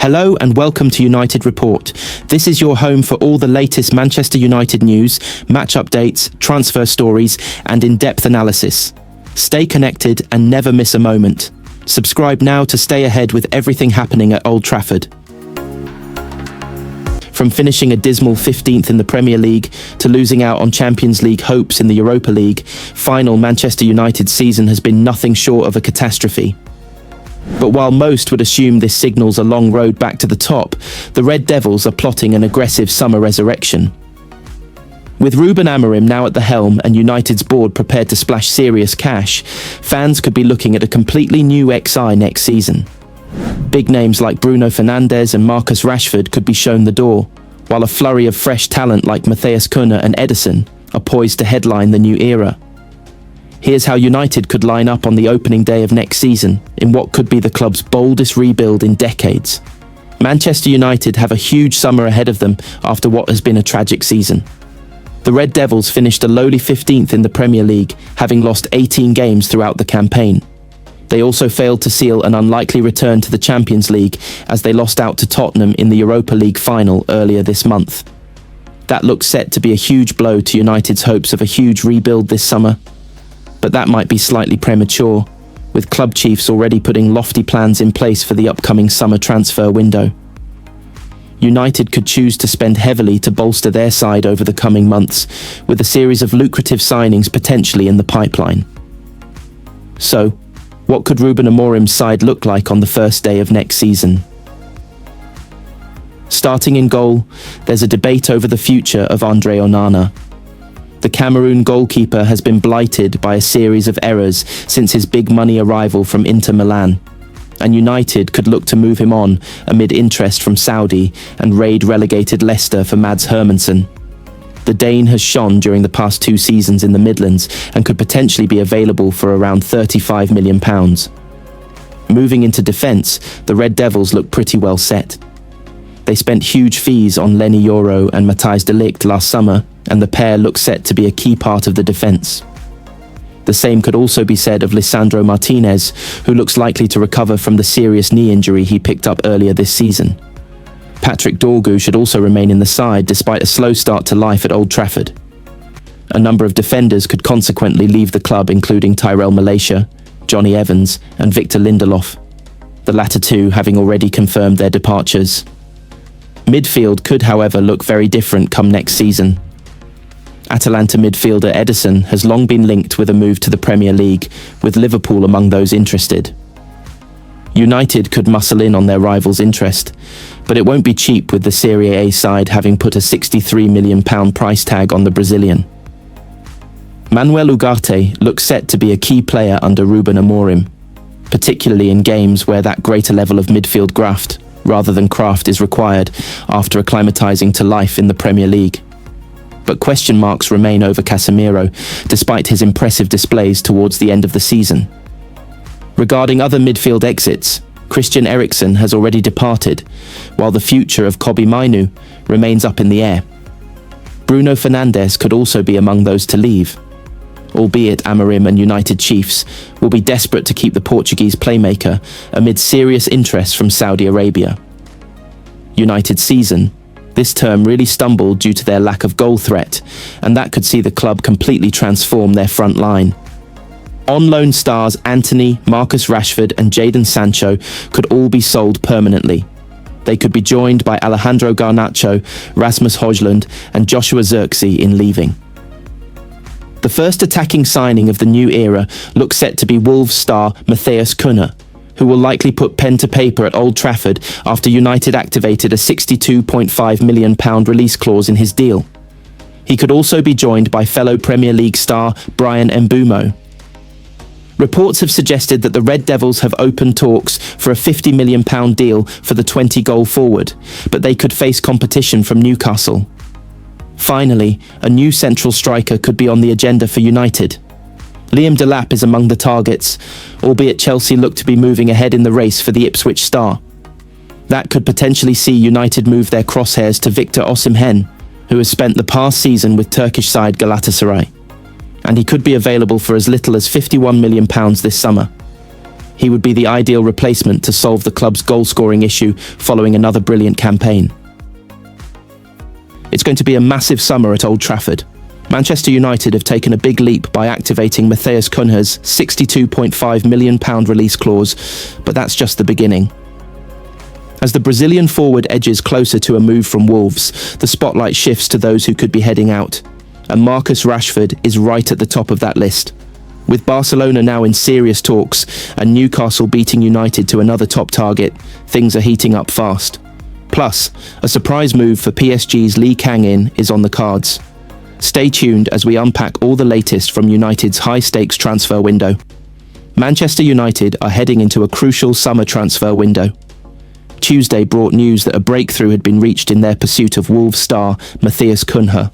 Hello and welcome to United Report. This is your home for all the latest Manchester United news, match updates, transfer stories, and in-depth analysis. Stay connected and never miss a moment. Subscribe now to stay ahead with everything happening at Old Trafford. From finishing a dismal 15th in the Premier League to losing out on Champions League hopes in the Europa League, final Manchester United season has been nothing short of a catastrophe. But while most would assume this signals a long road back to the top, the Red Devils are plotting an aggressive summer resurrection. With Ruben Amorim now at the helm and United's board prepared to splash serious cash, fans could be looking at a completely new XI next season. Big names like Bruno Fernandes and Marcus Rashford could be shown the door, while a flurry of fresh talent like Matheus Cunha and Ederson are poised to headline the new era. Here's how United could line up on the opening day of next season in what could be the club's boldest rebuild in decades. Manchester United have a huge summer ahead of them after what has been a tragic season. The Red Devils finished a lowly 15th in the Premier League, having lost 18 games throughout the campaign. They also failed to seal an unlikely return to the Champions League as they lost out to Tottenham in the Europa League final earlier this month. That looks set to be a huge blow to United's hopes of a huge rebuild this summer. But that might be slightly premature, with club chiefs already putting lofty plans in place for the upcoming summer transfer window. United could choose to spend heavily to bolster their side over the coming months, with a series of lucrative signings potentially in the pipeline. So, what could Ruben Amorim's side look like on the first day of next season? Starting in goal, there's a debate over the future of Andre Onana. The Cameroon goalkeeper has been blighted by a series of errors since his big money arrival from Inter Milan, and United could look to move him on amid interest from Saudi and raid-relegated Leicester for Mads Hermansen. The Dane has shone during the past 2 seasons in the Midlands and could potentially be available for around £35 million. Moving into defence, the Red Devils look pretty well set. They spent huge fees on Lenny Yoro and Matthijs de Ligt last summer, and the pair look set to be a key part of the defence. The same could also be said of Lisandro Martinez, who looks likely to recover from the serious knee injury he picked up earlier this season. Patrick Dorgu should also remain in the side despite a slow start to life at Old Trafford. A number of defenders could consequently leave the club, including Tyrell Malacia, Johnny Evans and Victor Lindelof, the latter two having already confirmed their departures. Midfield could, however, look very different come next season. Atalanta midfielder Ederson has long been linked with a move to the Premier League, with Liverpool among those interested. United could muscle in on their rivals' interest, but it won't be cheap with the Serie A side having put a £63 million price tag on the Brazilian. Manuel Ugarte looks set to be a key player under Ruben Amorim, particularly in games where that greater level of midfield graft rather than craft is required after acclimatising to life in the Premier League. But question marks remain over Casemiro, despite his impressive displays towards the end of the season. Regarding other midfield exits, Christian Eriksen has already departed, while the future of Kobbie Mainoo remains up in the air. Bruno Fernandes could also be among those to leave, albeit Amorim and United chiefs will be desperate to keep the Portuguese playmaker amid serious interest from Saudi Arabia. United's season this term really stumbled due to their lack of goal threat, and that could see the club completely transform their front line. On-loan stars Antony, Marcus Rashford and Jadon Sancho could all be sold permanently. They could be joined by Alejandro Garnacho, Rasmus Højlund and Joshua Zirkzee in leaving. The first attacking signing of the new era looks set to be Wolves star Matheus Cunha, who will likely put pen to paper at Old Trafford after United activated a £62.5 million release clause in his deal. He could also be joined by fellow Premier League star Bryan Mbeumo. Reports have suggested that the Red Devils have opened talks for a £50 million deal for the 20-goal forward, but they could face competition from Newcastle. Finally, a new central striker could be on the agenda for United. Liam Delap is among the targets, albeit Chelsea look to be moving ahead in the race for the Ipswich star. That could potentially see United move their crosshairs to Victor Osimhen, who has spent the past season with Turkish side Galatasaray, and he could be available for as little as £51 million this summer. He would be the ideal replacement to solve the club's goal-scoring issue following another brilliant campaign. It's going to be a massive summer at Old Trafford. Manchester United have taken a big leap by activating Matheus Cunha's £62.5 million release clause, but that's just the beginning. As the Brazilian forward edges closer to a move from Wolves, the spotlight shifts to those who could be heading out, and Marcus Rashford is right at the top of that list. With Barcelona now in serious talks and Newcastle beating United to another top target, things are heating up fast. Plus, a surprise move for PSG's Lee Kang-in is on the cards. Stay tuned as we unpack all the latest from United's high-stakes transfer window. Manchester United are heading into a crucial summer transfer window. Tuesday brought news that a breakthrough had been reached in their pursuit of Wolves star Matheus Cunha.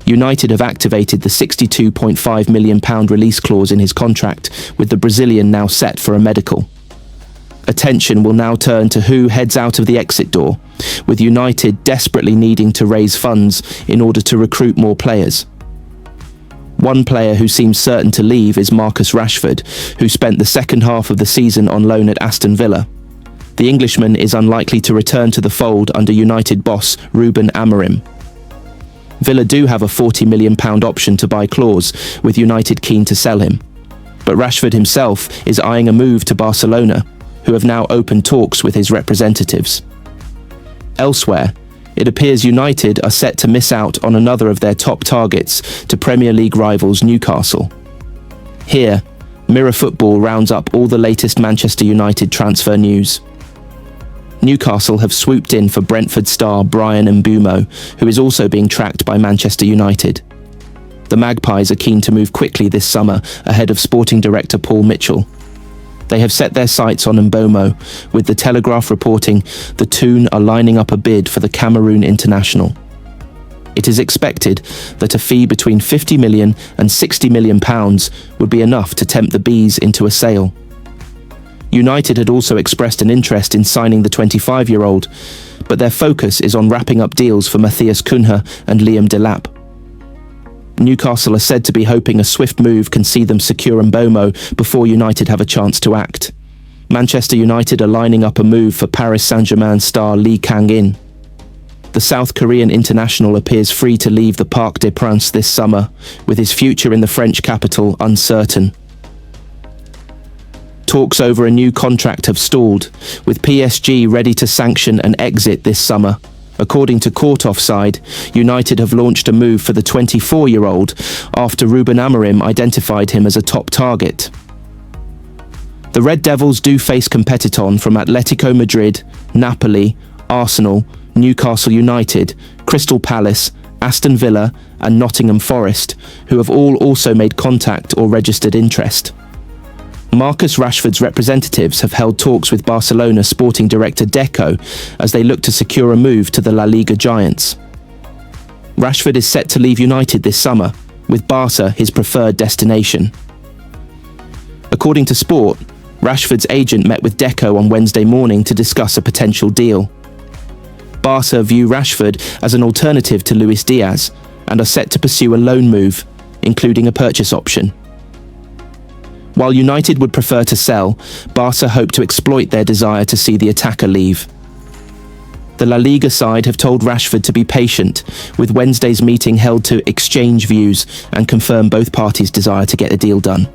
United have activated the £62.5 million release clause in his contract, with the Brazilian now set for a medical. Attention will now turn to who heads out of the exit door, with United desperately needing to raise funds in order to recruit more players. One player who seems certain to leave is Marcus Rashford, who spent the second half of the season on loan at Aston Villa. The Englishman is unlikely to return to the fold under United boss Ruben Amorim. Villa do have a £40 million option to buy clause, with United keen to sell him. But Rashford himself is eyeing a move to Barcelona, who have now opened talks with his representatives. Elsewhere, it appears United are set to miss out on another of their top targets to Premier League rivals Newcastle. Here, Mirror Football rounds up all the latest Manchester United transfer news. Newcastle have swooped in for Brentford star Bryan Mbeumo, who is also being tracked by Manchester United. The Magpies are keen to move quickly this summer ahead of sporting director Paul Mitchell. They have set their sights on Mbeumo, with the Telegraph reporting the Toon are lining up a bid for the Cameroon international. It is expected that a fee between £50 million and £60 million would be enough to tempt the Bees into a sale. United had also expressed an interest in signing the 25-year-old, but their focus is on wrapping up deals for Matheus Cunha and Liam Delap. Newcastle are said to be hoping a swift move can see them secure Mbeumo before United have a chance to act. Manchester United are lining up a move for Paris Saint-Germain star Lee Kang-in. The South Korean international appears free to leave the Parc des Princes this summer, with his future in the French capital uncertain. Talks over a new contract have stalled, with PSG ready to sanction an exit this summer. According to Court Offside, United have launched a move for the 24-year-old after Ruben Amorim identified him as a top target. The Red Devils do face competition from Atletico Madrid, Napoli, Arsenal, Newcastle United, Crystal Palace, Aston Villa and Nottingham Forest, who have all also made contact or registered interest. Marcus Rashford's representatives have held talks with Barcelona sporting director Deco as they look to secure a move to the La Liga giants. Rashford is set to leave United this summer, with Barca his preferred destination. According to Sport, Rashford's agent met with Deco on Wednesday morning to discuss a potential deal. Barca view Rashford as an alternative to Luis Diaz and are set to pursue a loan move, including a purchase option. While United would prefer to sell, Barca hope to exploit their desire to see the attacker leave. The La Liga side have told Rashford to be patient, with Wednesday's meeting held to exchange views and confirm both parties' desire to get a deal done.